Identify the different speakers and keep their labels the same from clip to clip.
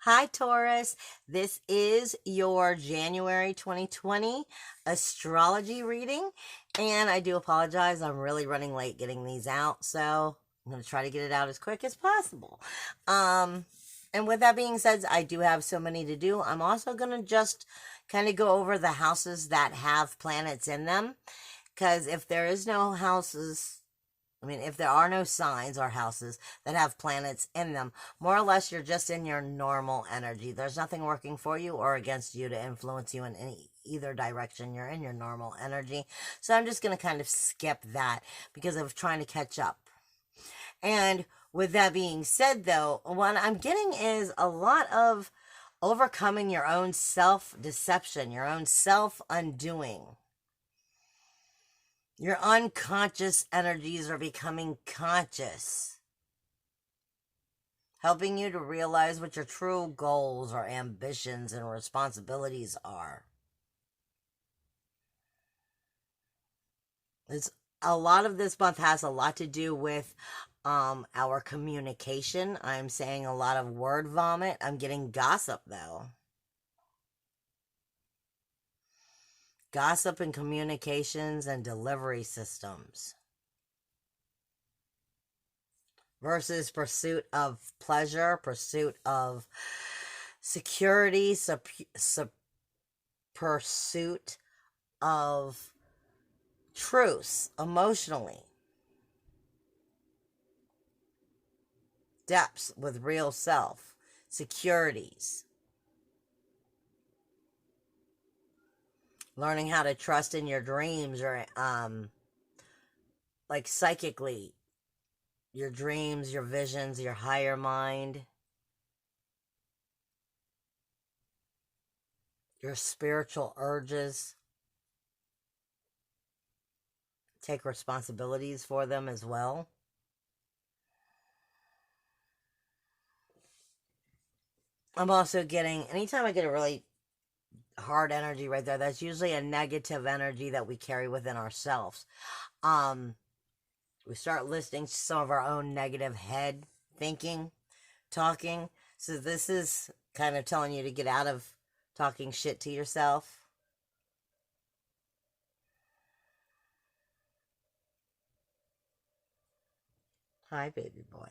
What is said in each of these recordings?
Speaker 1: Hi, Taurus. This is your January 2020 astrology reading. And I do apologize. I'm really running late getting these out. So I'm going to try to get it out as quick as possible. And with that being said, I do have so many to do. I'm also going to just kind of go over the houses that have planets in them. Because if there is no houses, if there are no signs or houses that have planets in them, more or less you're just in your normal energy. There's nothing working for you or against you to influence you in either direction. You're in your normal energy. So I'm just going to kind of skip that because of trying to catch up. And with that being said, though, what I'm getting is a lot of overcoming your own self-deception, your own self-undoing. Your unconscious energies are becoming conscious, helping you to realize what your true goals or ambitions and responsibilities are. A lot of this month has a lot to do with our communication. I'm saying a lot of word vomit. I'm getting gossip, though. Gossip in communications and delivery systems versus pursuit of pleasure, pursuit of security, pursuit of truth emotionally, depths with real self, securities, learning how to trust in your dreams or like psychically, your dreams, your visions, your higher mind, your spiritual urges. Take responsibilities for them as well. I'm also getting, anytime I get a really hard energy right there, that's usually a negative energy that we carry within ourselves. We start listing some of our own negative head thinking, talking. So this is kind of telling you to get out of talking shit to yourself. Hi, baby boy.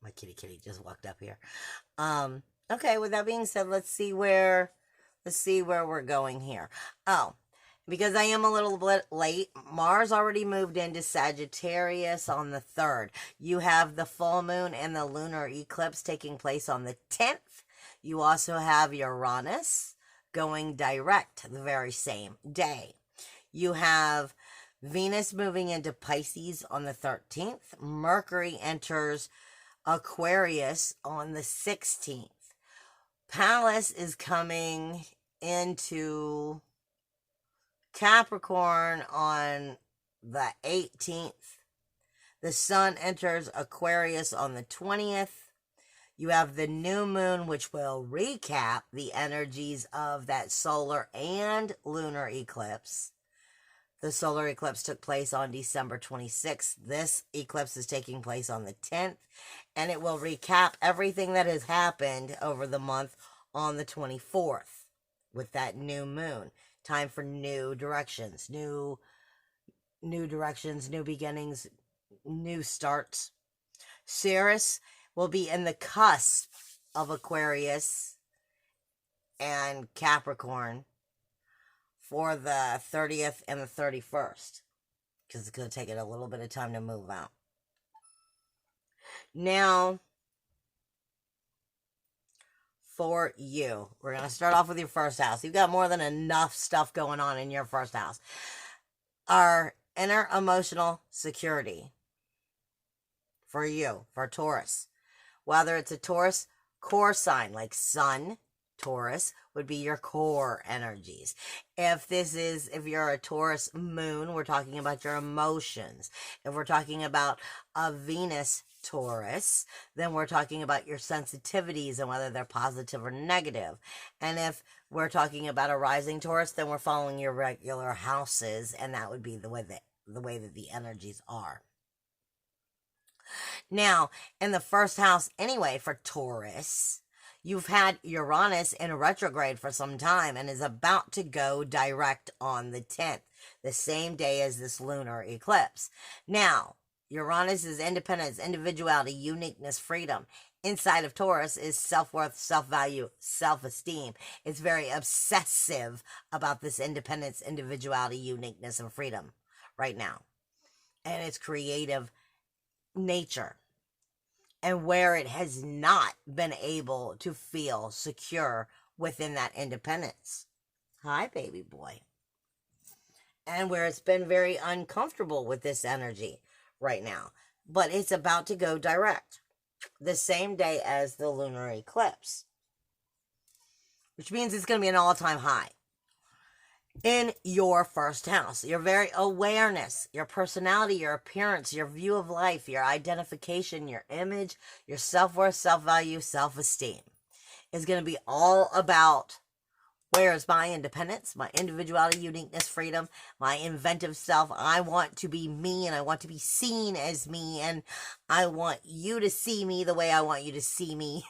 Speaker 1: My kitty just walked up here. Okay, with that being said, let's see where we're going here. Oh, because I am a little bit late, Mars already moved into Sagittarius on the 3rd. You have the full moon and the lunar eclipse taking place on the 10th. You also have Uranus going direct the very same day. You have Venus moving into Pisces on the 13th. Mercury enters Aquarius on the 16th. Pallas is coming into Capricorn on the 18th. The sun enters Aquarius on the 20th. You have the new moon, which will recap the energies of that solar and lunar eclipse. The solar eclipse took place on December 26th. This eclipse is taking place on the 10th, and it will recap everything that has happened over the month on the 24th with that new moon. Time for new directions, new directions, new beginnings, new starts. Ceres will be in the cusp of Aquarius and Capricorn for the 30th and the 31st, because it's going to take it a little bit of time to move out. Now, for you, we're going to start off with your first house. You've got more than enough stuff going on in your first house. Our inner emotional security for you, for Taurus. Whether it's a Taurus core sign like Sun, Taurus would be your core energies. If you're a Taurus moon, we're talking about your emotions. If we're talking about a Venus Taurus, then we're talking about your sensitivities and whether they're positive or negative. And if we're talking about a rising Taurus, then we're following your regular houses, and that would be the way that the energies are. Now, in the first house anyway for Taurus, You've had Uranus in retrograde for some time and is about to go direct on the 10th, the same day as this lunar eclipse. Now, Uranus is independence, individuality, uniqueness, freedom. Inside of Taurus is self-worth, self-value, self-esteem. It's very obsessive about this independence, individuality, uniqueness, and freedom right now. And its creative nature. And where it has not been able to feel secure within that independence. Hi, baby boy. And where it's been very uncomfortable with this energy right now. But it's about to go direct the same day as the lunar eclipse, which means it's going to be an all-time high in your first house. Your very awareness, your personality, your appearance, your view of life, your identification, your image, your self-worth, self-value, self-esteem is going to be all about where is my independence, my individuality, uniqueness, freedom, my inventive self. I want to be me, and I want to be seen as me, and I want you to see me the way I want you to see me.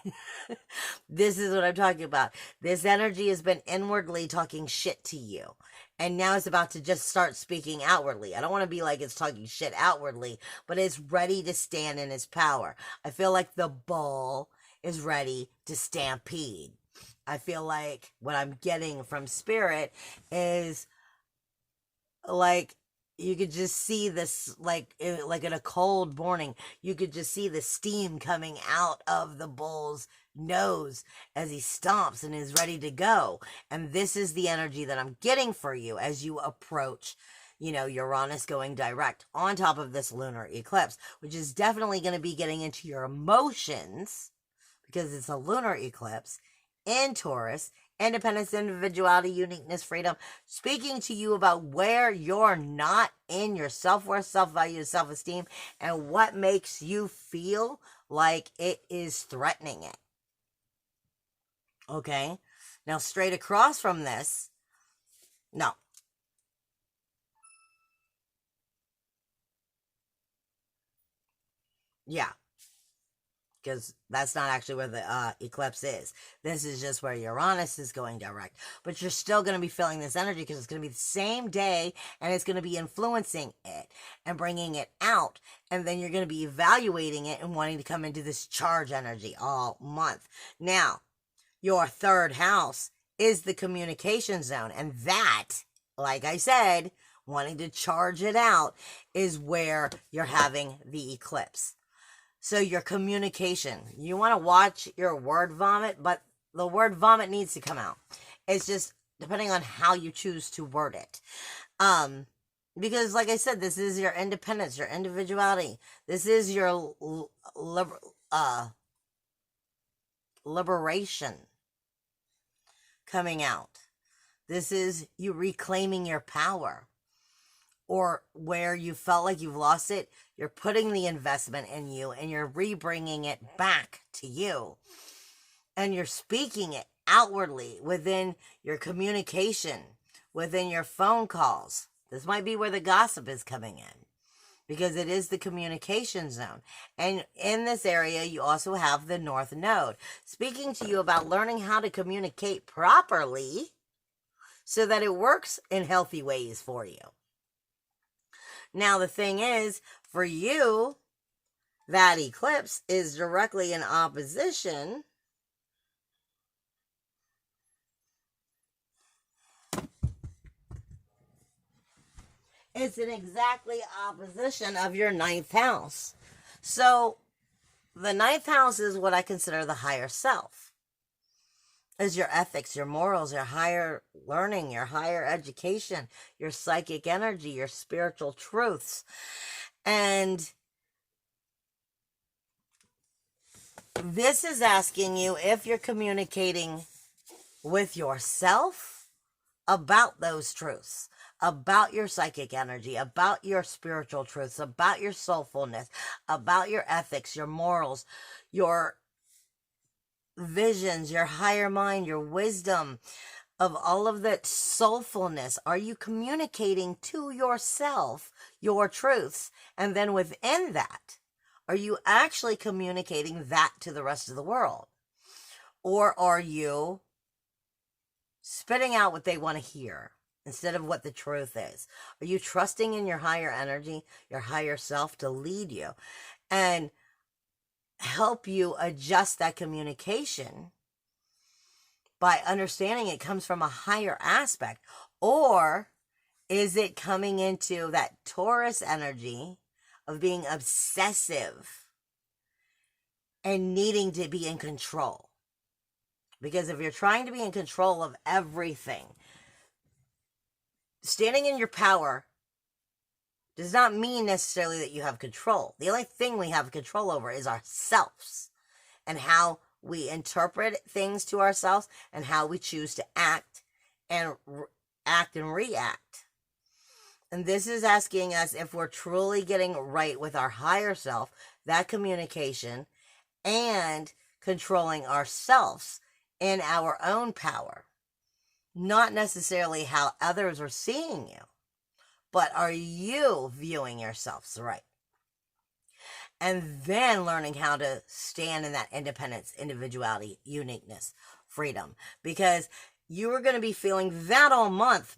Speaker 1: This is what I'm talking about. This energy has been inwardly talking shit to you, and now it's about to just start speaking outwardly. I don't want to be like it's talking shit outwardly, but it's ready to stand in its power. I feel like the bull is ready to stampede. I feel like what I'm getting from Spirit is like you could just see this, like in a cold morning, you could just see the steam coming out of the bull's nose as he stomps and is ready to go. And this is the energy that I'm getting for you as you approach, Uranus going direct on top of this lunar eclipse, which is definitely going to be getting into your emotions because it's a lunar eclipse in Taurus, independence, individuality, uniqueness, freedom, speaking to you about where you're not in your self-worth, self-value, self-esteem, and what makes you feel like it is threatening it. Okay? Now, straight across from this, no. Yeah. Because that's not actually where the eclipse is. This is just where Uranus is going direct. But you're still going to be feeling this energy because it's going to be the same day, and it's going to be influencing it and bringing it out. And then you're going to be evaluating it and wanting to come into this charge energy all month. Now, your third house is the communication zone. And that, like I said, wanting to charge it out is where you're having the eclipse. So your communication, you want to watch your word vomit, but the word vomit needs to come out. It's just depending on how you choose to word it. Because like I said, this is your independence, your individuality. This is your liberation coming out. This is you reclaiming your power. Or where you felt like you've lost it, you're putting the investment in you and you're rebringing it back to you. And you're speaking it outwardly within your communication, within your phone calls. This might be where the gossip is coming in because it is the communication zone. And in this area, you also have the North Node speaking to you about learning how to communicate properly so that it works in healthy ways for you. Now, the thing is, for you, that eclipse is directly in opposition it's in exactly opposition of your ninth house. So, the ninth house is what I consider the higher self. Is your ethics, your morals, your higher learning, your higher education, your psychic energy, your spiritual truths. And this is asking you if you're communicating with yourself about those truths, about your psychic energy, about your spiritual truths, about your soulfulness, about your ethics, your morals, your visions, your higher mind, your wisdom, of all of that soulfulness. Are you communicating to yourself your truths? And then within that, are you actually communicating that to the rest of the world? Or are you spitting out what they want to hear instead of what the truth is? Are you trusting in your higher energy, your higher self to lead you and help you adjust that communication by understanding it comes from a higher aspect? Or is it coming into that Taurus energy of being obsessive and needing to be in control? Because if you're trying to be in control of everything, standing in your power does not mean necessarily that you have control. The only thing we have control over is ourselves and how we interpret things to ourselves and how we choose to act and react. And this is asking us if we're truly getting right with our higher self, that communication, and controlling ourselves in our own power. Not necessarily how others are seeing you, but are you viewing yourselves right? And then learning how to stand in that independence, individuality, uniqueness, freedom. Because you are going to be feeling that all month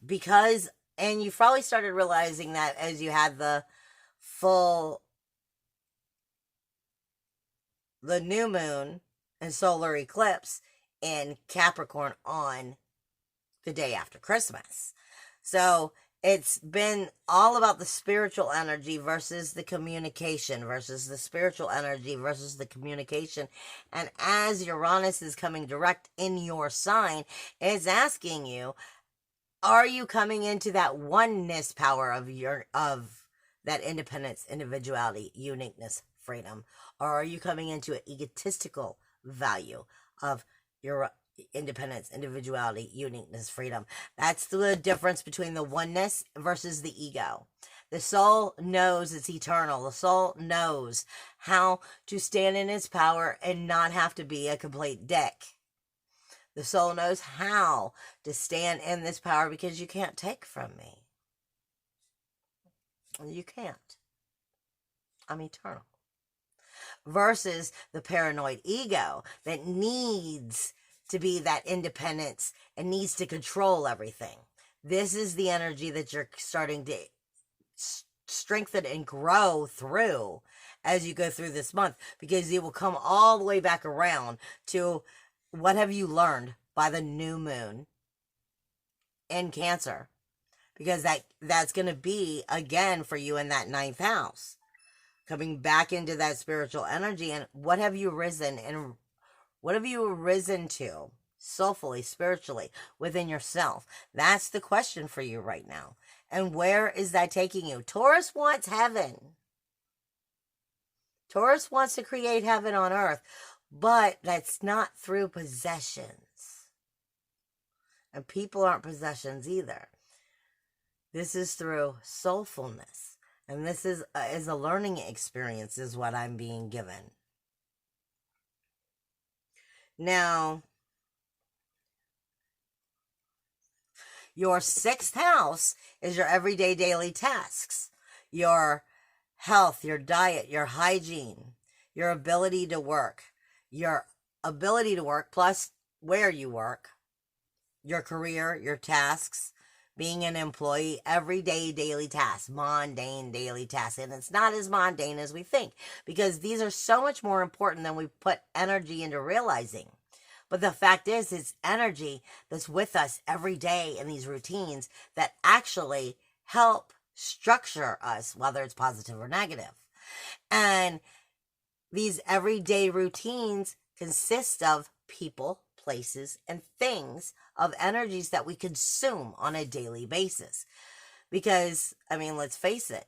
Speaker 1: and you probably started realizing that as you had the new moon and solar eclipse in Capricorn on the day after Christmas. So it's been all about the spiritual energy versus the communication, versus the spiritual energy versus the communication. And as Uranus is coming direct in your sign, it's asking you, are you coming into that oneness power of that independence, individuality, uniqueness, freedom? Or are you coming into an egotistical value of your independence, individuality, uniqueness, freedom? That's the difference between the oneness versus the ego. The soul knows it's eternal. The soul knows how to stand in its power and not have to be a complete dick. The soul knows how to stand in this power because you can't take from me. You can't. I'm eternal. Versus the paranoid ego that needs to be that independence and needs to control everything. This is the energy that you're starting to strengthen and grow through as you go through this month, because it will come all the way back around to what have you learned by the new moon in Cancer, because that's going to be again for you in that 9th house, coming back into that spiritual energy. And what have you risen to soulfully, spiritually, within yourself? That's the question for you right now. And where is that taking you? Taurus wants heaven. Taurus wants to create heaven on earth, but that's not through possessions. And people aren't possessions either. This is through soulfulness. And this is a learning experience is what I'm being given. Now, your 6th house is your everyday daily tasks, your health, your diet, your hygiene, your ability to work plus where you work, your career, your tasks, being an employee, everyday daily tasks, mundane daily tasks. And it's not as mundane as we think, because these are so much more important than we put energy into realizing. But the fact is, it's energy that's with us every day in these routines that actually help structure us, whether it's positive or negative. And these everyday routines consist of people, places, and things, of energies that we consume on a daily basis. Because, I mean, let's face it,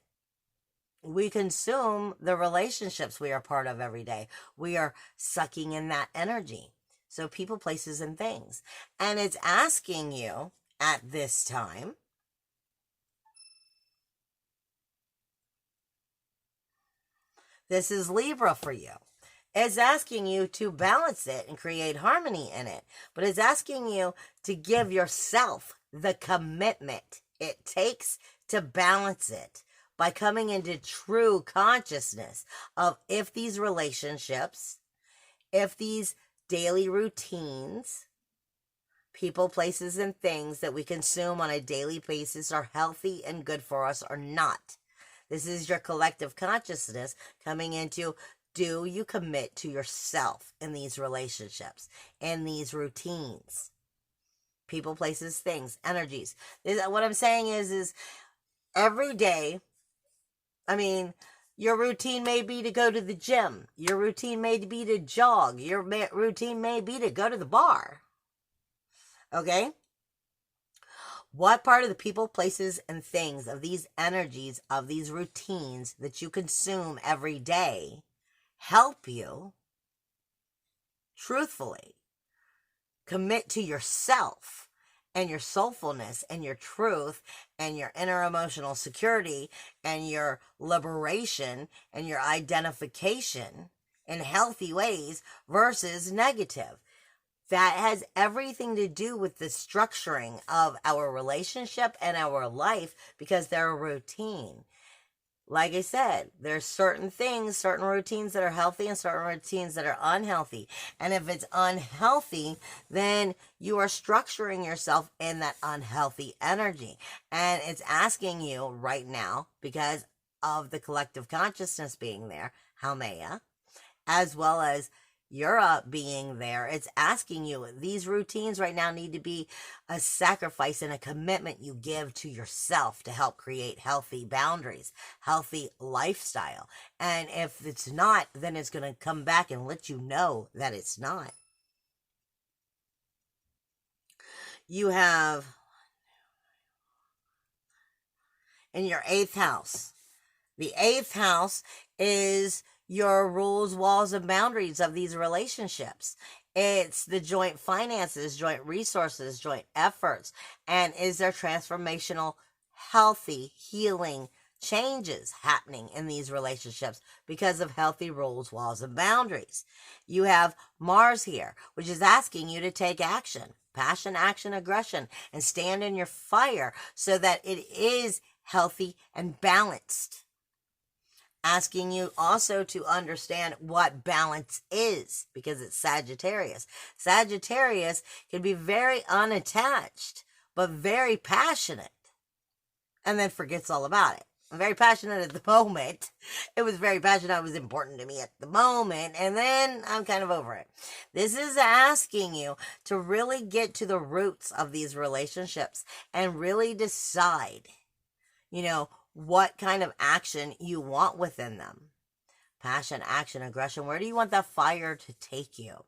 Speaker 1: we consume the relationships we are part of every day. We are sucking in that energy. So people, places, and things. And it's asking you at this time, this is Libra for you. It's asking you to balance it and create harmony in it. But it's asking you to give yourself the commitment it takes to balance it by coming into true consciousness of if these relationships, if these daily routines, people, places, and things that we consume on a daily basis are healthy and good for us or not. This is your collective consciousness coming into, do you commit to yourself in these relationships, in these routines? People, places, things, energies. What I'm saying is every day, I mean, your routine may be to go to the gym. Your routine may be to jog. Your routine may be to go to the bar. Okay? What part of the people, places, and things, of these energies, of these routines that you consume every day help you truthfully commit to yourself and your soulfulness and your truth and your inner emotional security and your liberation and your identification in healthy ways versus negative? That has everything to do with the structuring of our relationship and our life, because they're a routine. Like I said, there's certain things, certain routines that are healthy and certain routines that are unhealthy. And if it's unhealthy, then you are structuring yourself in that unhealthy energy. And it's asking you right now, because of the collective consciousness being there, Haumea, as well as you're being there, it's asking you, these routines right now need to be a sacrifice and a commitment you give to yourself to help create healthy boundaries, healthy lifestyle. And if it's not, then it's going to come back and let you know that it's not. You have in your 8th house. The 8th house is your rules, walls, and boundaries of these relationships. It's the joint finances, joint resources, joint efforts. And is there transformational, healthy, healing changes happening in these relationships because of healthy rules, walls, and boundaries? You have Mars here, which is asking you to take action, passion, action, aggression, and stand in your fire so that it is healthy and balanced. Asking you also to understand what balance is, because it's Sagittarius. Sagittarius can be very unattached, but very passionate, and then forgets all about it. I'm very passionate at the moment. It was very passionate. It was important to me at the moment, and then I'm kind of over it. This is asking you to really get to the roots of these relationships and really decide, what kind of action you want within them. Passion, action, aggression. Where do you want that fire to take you?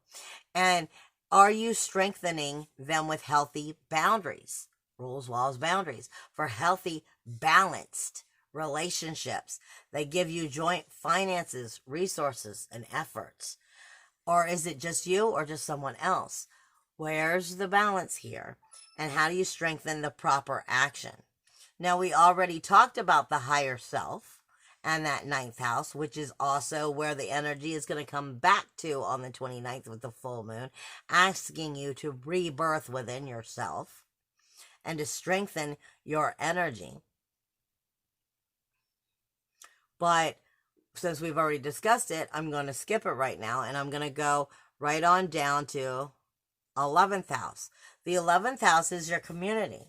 Speaker 1: And are you strengthening them with healthy boundaries? Rules, walls, boundaries. For healthy, balanced relationships that give you joint finances, resources, and efforts. Or is it just you or just someone else? Where's the balance here? And how do you strengthen the proper action? Now, we already talked about the higher self and that 9th house, which is also where the energy is going to come back to on the 29th with the full moon, asking you to rebirth within yourself and to strengthen your energy. But since we've already discussed it, I'm going to skip it right now, and I'm going to go right on down to 11th house. The 11th house is your community.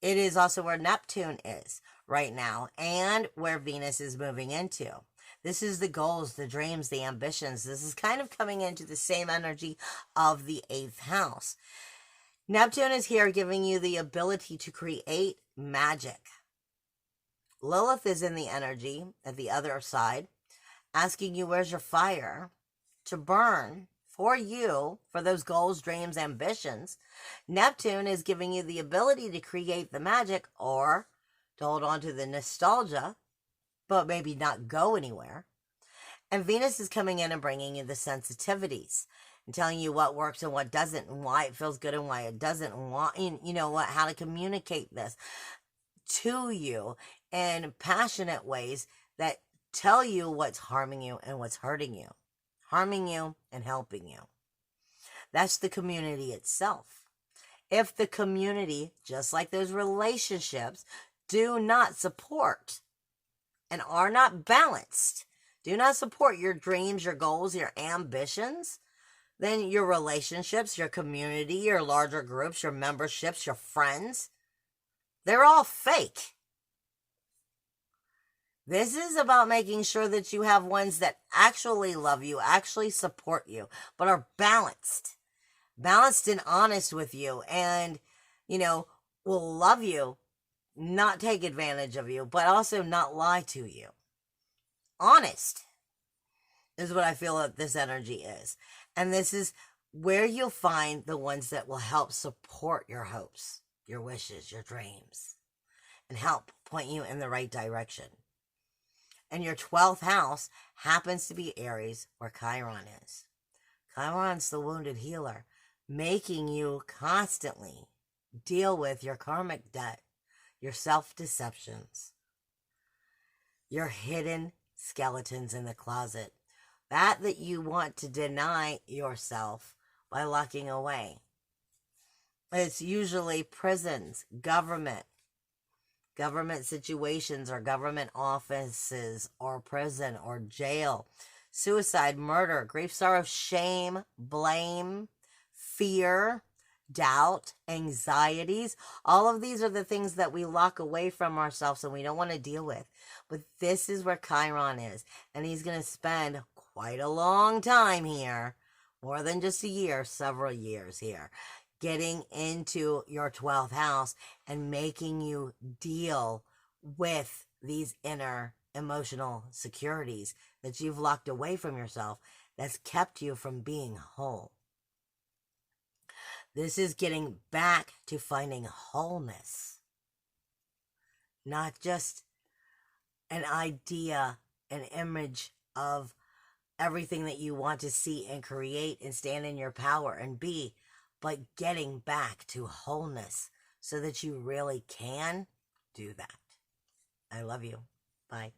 Speaker 1: It is also where Neptune is right now and where Venus is moving into. This is the goals, the dreams, the ambitions. This is kind of coming into the same energy of the 8th house. Neptune is here giving you the ability to create magic. Lilith is in the energy at the other side, asking you, where's your fire to burn for you, for those goals, dreams, ambitions. Neptune is giving you the ability to create the magic or to hold on to the nostalgia, but maybe not go anywhere. And Venus is coming in and bringing you the sensitivities and telling you what works and what doesn't, and why it feels good and why it doesn't, and how to communicate this to you in passionate ways that tell you what's harming you and what's hurting you. Harming you and helping you. That's the community itself. If the community, just like those relationships, do not support and are not balanced, do not support your dreams, your goals, your ambitions, then your relationships, your community, your larger groups, your memberships, your friends, they're all fake. This is about making sure that you have ones that actually love you, actually support you, but are balanced and honest with you, and, will love you, not take advantage of you, but also not lie to you. Honest is what I feel that this energy is. And this is where you'll find the ones that will help support your hopes, your wishes, your dreams, and help point you in the right direction. And your 12th house happens to be Aries, where Chiron is. Chiron's the wounded healer, making you constantly deal with your karmic debt, your self-deceptions, your hidden skeletons in the closet, that you want to deny yourself by locking away. It's usually prisons, government situations, or government offices, or prison, or jail, suicide, murder, grief, sorrow, shame, blame, fear, doubt, anxieties. All of these are the things that we lock away from ourselves and we don't want to deal with. But this is where Chiron is, and he's going to spend quite a long time here, more than just a year, several years here, getting into your 12th house and making you deal with these inner emotional securities that you've locked away from yourself, that's kept you from being whole. This is getting back to finding wholeness, not just an idea, an image of everything that you want to see and create and stand in your power and be, but getting back to wholeness so that you really can do that. I love you. Bye.